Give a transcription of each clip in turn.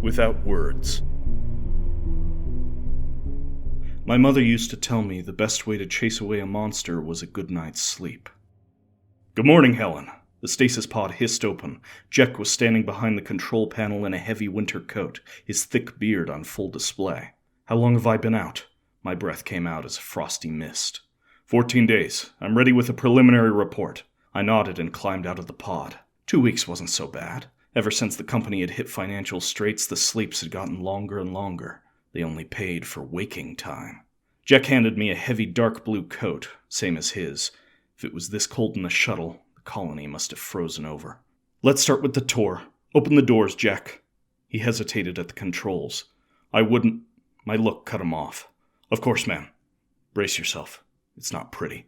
without words. My mother used to tell me the best way to chase away a monster was a good night's sleep. "Good morning, Helen." The stasis pod hissed open. Jack was standing behind the control panel in a heavy winter coat, his thick beard on full display. "How long have I been out?" My breath came out as a frosty mist. 14 days. I'm ready with a preliminary report." I nodded and climbed out of the pod. 2 weeks wasn't so bad. Ever since the company had hit financial straits, the sleeps had gotten longer and longer. They only paid for waking time. Jack handed me a heavy dark blue coat, same as his. If it was this cold in the shuttle, the colony must have frozen over. "Let's start with the tour. Open the doors, Jack." He hesitated at the controls. "I wouldn't..." My look cut him off. "Of course, ma'am. Brace yourself. It's not pretty."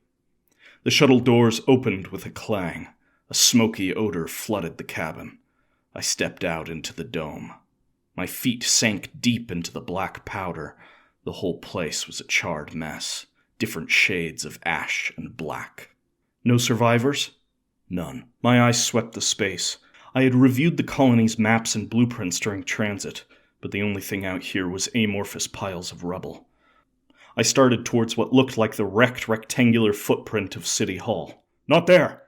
The shuttle doors opened with a clang. A smoky odor flooded the cabin. I stepped out into the dome. My feet sank deep into the black powder. The whole place was a charred mess, different shades of ash and black. No survivors? None. My eyes swept the space. I had reviewed the colony's maps and blueprints during transit, but the only thing out here was amorphous piles of rubble. I started towards what looked like the wrecked rectangular footprint of City Hall. "Not there!"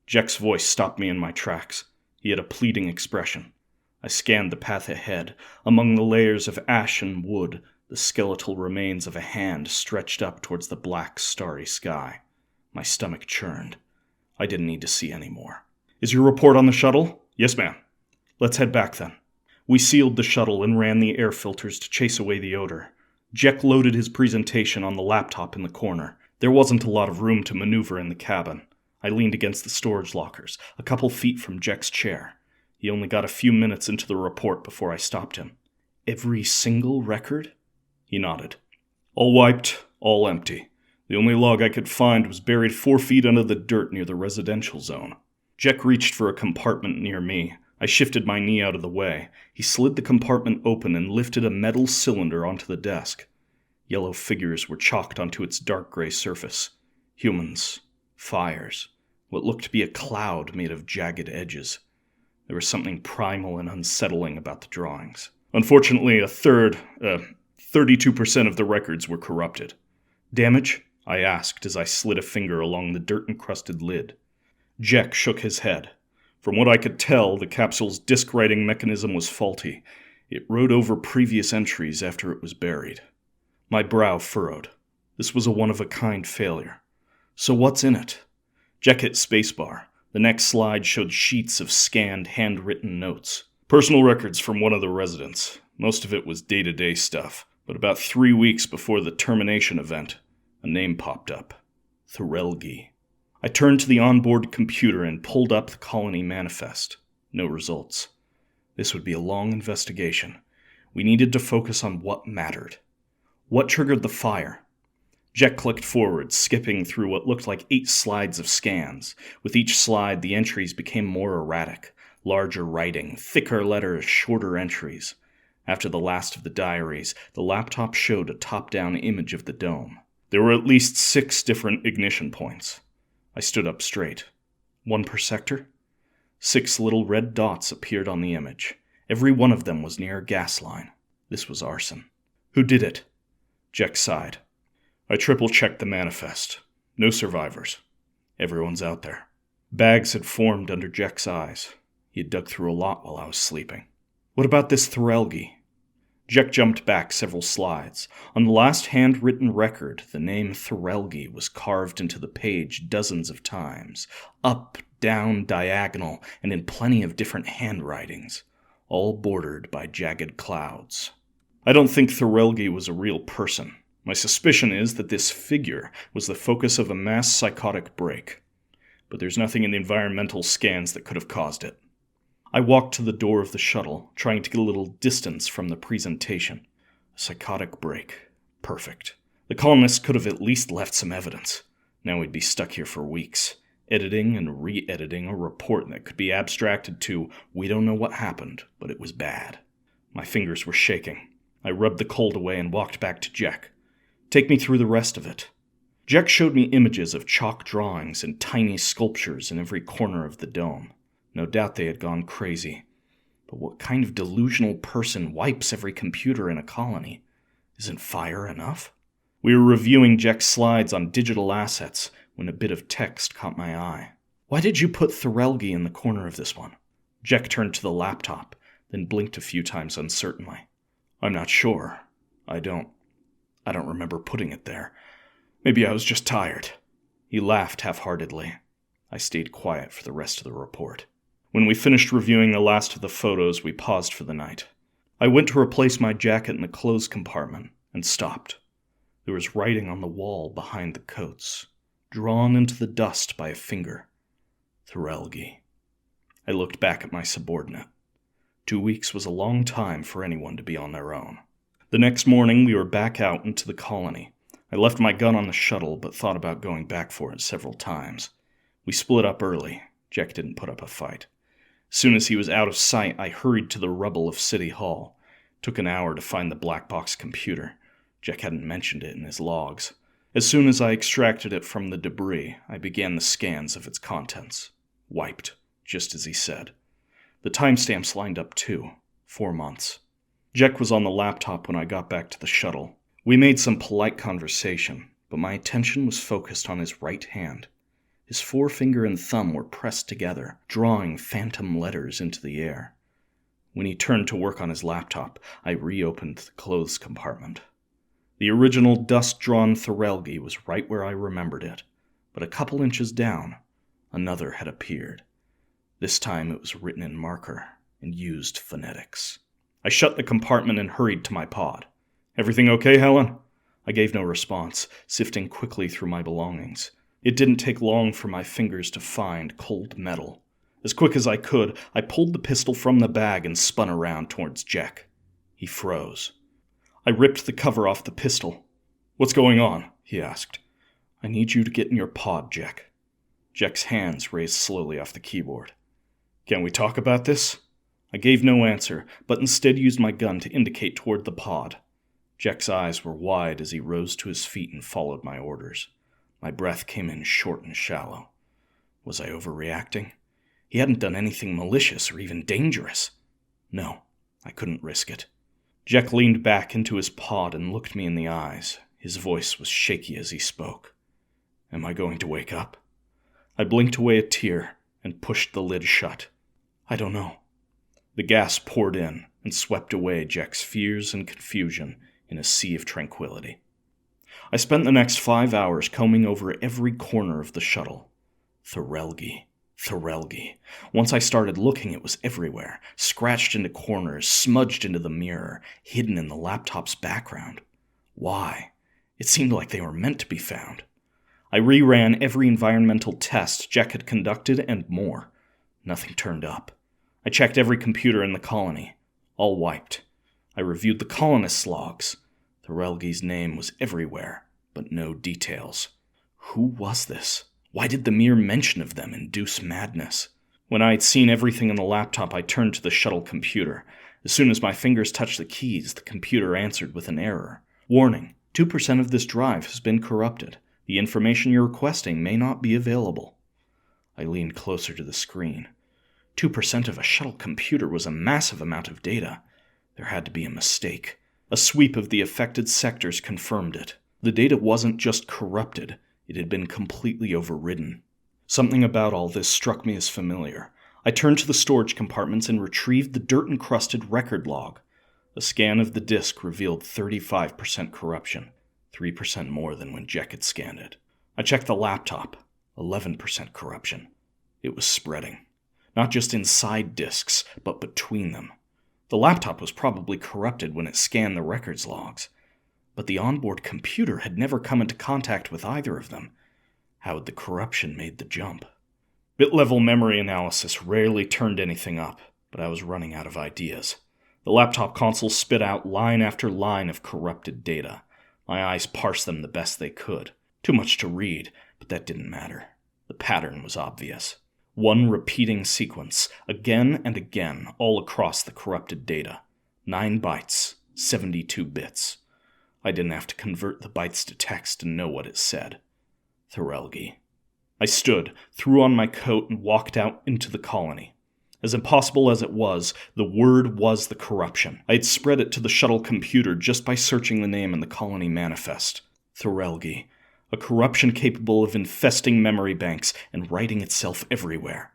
Jack's voice stopped me in my tracks. He had a pleading expression. I scanned the path ahead. Among the layers of ash and wood, the skeletal remains of a hand stretched up towards the black, starry sky. My stomach churned. I didn't need to see any more. "Is your report on the shuttle?" "Yes, ma'am." "Let's head back then." We sealed the shuttle and ran the air filters to chase away the odor. Jack loaded his presentation on the laptop in the corner. There wasn't a lot of room to maneuver in the cabin. I leaned against the storage lockers, a couple feet from Jack's chair. He only got a few minutes into the report before I stopped him. "Every single record?" He nodded. "All wiped, all empty. The only log I could find was buried 4 feet under the dirt near the residential zone." Jack reached for a compartment near me. I shifted my knee out of the way. He slid the compartment open and lifted a metal cylinder onto the desk. Yellow figures were chalked onto its dark gray surface. Humans. Fires. What looked to be a cloud made of jagged edges. There was something primal and unsettling about the drawings. Unfortunately, 32% of the records were corrupted. "Damage?" I asked as I slid a finger along the dirt-encrusted lid. Jack shook his head. "From what I could tell, the capsule's disk-writing mechanism was faulty. It wrote over previous entries after it was buried." My brow furrowed. This was a one-of-a-kind failure. "So what's in it?" Jack hit spacebar. The next slide showed sheets of scanned, handwritten notes. "Personal records from one of the residents. Most of it was day-to-day stuff. But about 3 weeks before the termination event, a name popped up. Thorelgi." I turned to the onboard computer and pulled up the colony manifest. No results. This would be a long investigation. We needed to focus on what mattered. What triggered the fire? Jack clicked forward, skipping through what looked like 8 slides of scans. With each slide, the entries became more erratic. Larger writing, thicker letters, shorter entries. After the last of the diaries, the laptop showed a top-down image of the dome. There were at least 6 different ignition points. I stood up straight. 1 per sector? 6 little red dots appeared on the image. Every one of them was near a gas line. This was arson. "Who did it?" Jack sighed. "I triple-checked the manifest. No survivors. Everyone's out there." Bags had formed under Jack's eyes. He had dug through a lot while I was sleeping. "What about this Thorelgi?" Jack jumped back several slides. On the last handwritten record, the name Thorelgi was carved into the page dozens of times. Up, down, diagonal, and in plenty of different handwritings. All bordered by jagged clouds. I don't think Thorelgi was a real person. My suspicion is that this figure was the focus of a mass psychotic break. But there's nothing in the environmental scans that could have caused it. I walked to the door of the shuttle, trying to get a little distance from the presentation. A psychotic break. Perfect. The colonists could have at least left some evidence. Now we'd be stuck here for weeks, editing and re-editing a report that could be abstracted to, "We don't know what happened, but it was bad." My fingers were shaking. I rubbed the cold away and walked back to Jack. "Take me through the rest of it." Jack showed me images of chalk drawings and tiny sculptures in every corner of the dome. No doubt they had gone crazy. But what kind of delusional person wipes every computer in a colony? Isn't fire enough? We were reviewing Jack's slides on digital assets when a bit of text caught my eye. Why did you put Thorelgi in the corner of this one? Jack turned to the laptop, then blinked a few times uncertainly. I'm not sure. I don't remember putting it there. Maybe I was just tired. He laughed half-heartedly. I stayed quiet for the rest of the report. When we finished reviewing the last of the photos, we paused for the night. I went to replace my jacket in the clothes compartment and stopped. There was writing on the wall behind the coats, drawn into the dust by a finger. Thorelgi. I looked back at my subordinate. 2 weeks was a long time for anyone to be on their own. The next morning, we were back out into the colony. I left my gun on the shuttle, but thought about going back for it several times. We split up early. Jack didn't put up a fight. As soon as he was out of sight, I hurried to the rubble of City Hall. It took an hour to find the black box computer. Jack hadn't mentioned it in his logs. As soon as I extracted it from the debris, I began the scans of its contents. Wiped, just as he said. The timestamps lined up too. 4 months. Jack was on the laptop when I got back to the shuttle. We made some polite conversation, but my attention was focused on his right hand. His forefinger and thumb were pressed together, drawing phantom letters into the air. When he turned to work on his laptop, I reopened the clothes compartment. The original dust-drawn Thorelgi was right where I remembered it, but a couple inches down, another had appeared. This time it was written in marker and used phonetics. I shut the compartment and hurried to my pod. Everything okay, Helen? I gave no response, sifting quickly through my belongings. It didn't take long for my fingers to find cold metal. As quick as I could, I pulled the pistol from the bag and spun around towards Jack. He froze. I ripped the cover off the pistol. What's going on? He asked. I need you to get in your pod, Jack. Jack's hands raised slowly off the keyboard. Can we talk about this? I gave no answer, but instead used my gun to indicate toward the pod. Jack's eyes were wide as he rose to his feet and followed my orders. My breath came in short and shallow. Was I overreacting? He hadn't done anything malicious or even dangerous. No, I couldn't risk it. Jack leaned back into his pod and looked me in the eyes. His voice was shaky as he spoke. Am I going to wake up? I blinked away a tear and pushed the lid shut. I don't know. The gas poured in and swept away Jack's fears and confusion in a sea of tranquility. I spent the next 5 hours combing over every corner of the shuttle. Thorelgi. Once I started looking, it was everywhere, scratched into corners, smudged into the mirror, hidden in the laptop's background. Why? It seemed like they were meant to be found. I reran every environmental test Jack had conducted and more. Nothing turned up. I checked every computer in the colony. All wiped. I reviewed the colonists' logs. Thorelgi's name was everywhere, but no details. Who was this? Why did the mere mention of them induce madness? When I had seen everything in the laptop, I turned to the shuttle computer. As soon as my fingers touched the keys, the computer answered with an error. Warning, 2% of this drive has been corrupted. The information you're requesting may not be available. I leaned closer to the screen. 2% of a shuttle computer was a massive amount of data. There had to be a mistake. A sweep of the affected sectors confirmed it. The data wasn't just corrupted, it had been completely overridden. Something about all this struck me as familiar. I turned to the storage compartments and retrieved the dirt-encrusted record log. A scan of the disk revealed 35% corruption, 3% more than when Jack had scanned it. I checked the laptop, 11% corruption. It was spreading. Not just inside disks, but between them. The laptop was probably corrupted when it scanned the records logs, but the onboard computer had never come into contact with either of them. How had the corruption made the jump? Bit-level memory analysis rarely turned anything up, but I was running out of ideas. The laptop console spit out line after line of corrupted data. My eyes parsed them the best they could. Too much to read, but that didn't matter. The pattern was obvious. One repeating sequence, again and again, all across the corrupted data. 9 bytes, 72 bits. I didn't have to convert the bytes to text and know what it said. Thorelgi. I stood, threw on my coat, and walked out into the colony. As impossible as it was, the word was the corruption. I had spread it to the shuttle computer just by searching the name in the colony manifest. Thorelgi. A corruption capable of infesting memory banks and writing itself everywhere.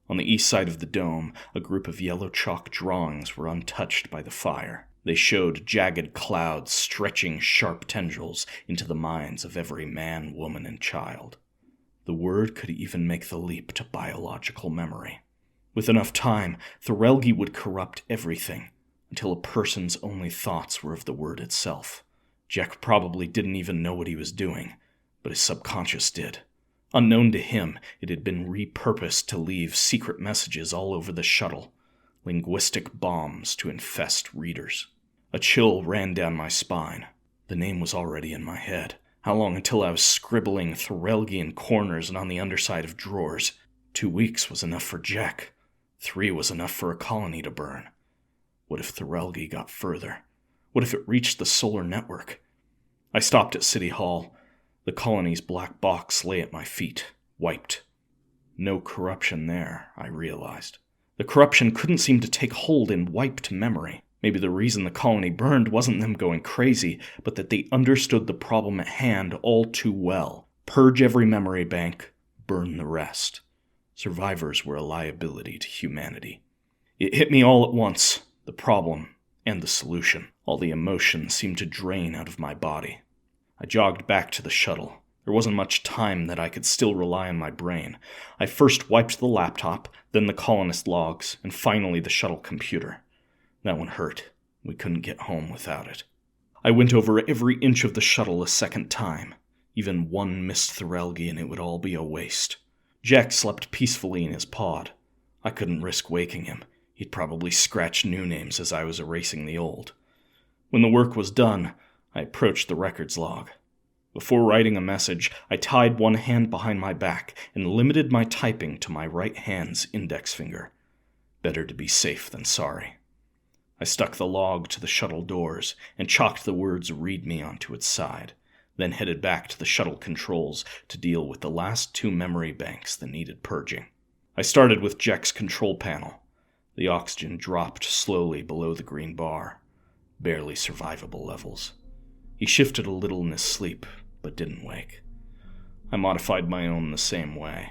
On the east side of the dome, a group of yellow chalk drawings were untouched by the fire. They showed jagged clouds stretching sharp tendrils into the minds of every man, woman, and child. The word could even make the leap to biological memory. With enough time, Thorelgi would corrupt everything, until a person's only thoughts were of the word itself. Jack probably didn't even know what he was doing, but his subconscious did. Unknown to him, it had been repurposed to leave secret messages all over the shuttle, linguistic bombs to infest readers. A chill ran down my spine. The name was already in my head. How long until I was scribbling Thorelgi in corners and on the underside of drawers? 2 weeks was enough for Jack. 3 was enough for a colony to burn. What if Thorelgi got further? What if it reached the solar network? I stopped at City Hall. The colony's black box lay at my feet, wiped. No corruption there, I realized. The corruption couldn't seem to take hold in wiped memory. Maybe the reason the colony burned wasn't them going crazy, but that they understood the problem at hand all too well. Purge every memory bank, burn the rest. Survivors were a liability to humanity. It hit me all at once, the problem and the solution. All the emotion seemed to drain out of my body. I jogged back to the shuttle. There wasn't much time that I could still rely on my brain. I first wiped the laptop, then the colonist logs, and finally the shuttle computer. That one hurt. We couldn't get home without it. I went over every inch of the shuttle a second time. Even one missed Thorelgi and it would all be a waste. Jack slept peacefully in his pod. I couldn't risk waking him. He'd probably scratch new names as I was erasing the old. When the work was done, I approached the records log. Before writing a message, I tied one hand behind my back and limited my typing to my right hand's index finger. Better to be safe than sorry. I stuck the log to the shuttle doors and chalked the words "read me" onto its side, then headed back to the shuttle controls to deal with the last 2 memory banks that needed purging. I started with Jack's control panel. The oxygen dropped slowly below the green bar, barely survivable levels. He shifted a little in his sleep, but didn't wake. I modified my own the same way.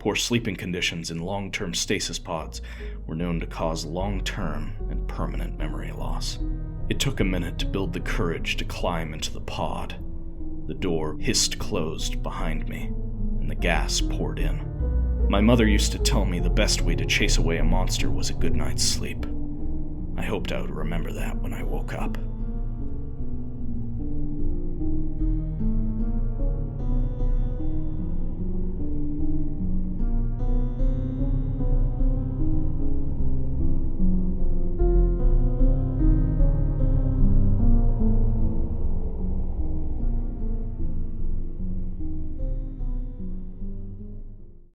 Poor sleeping conditions in long-term stasis pods were known to cause long-term and permanent memory loss. It took a minute to build the courage to climb into the pod. The door hissed closed behind me, and the gas poured in. My mother used to tell me the best way to chase away a monster was a good night's sleep. I hoped I would remember that when I woke up.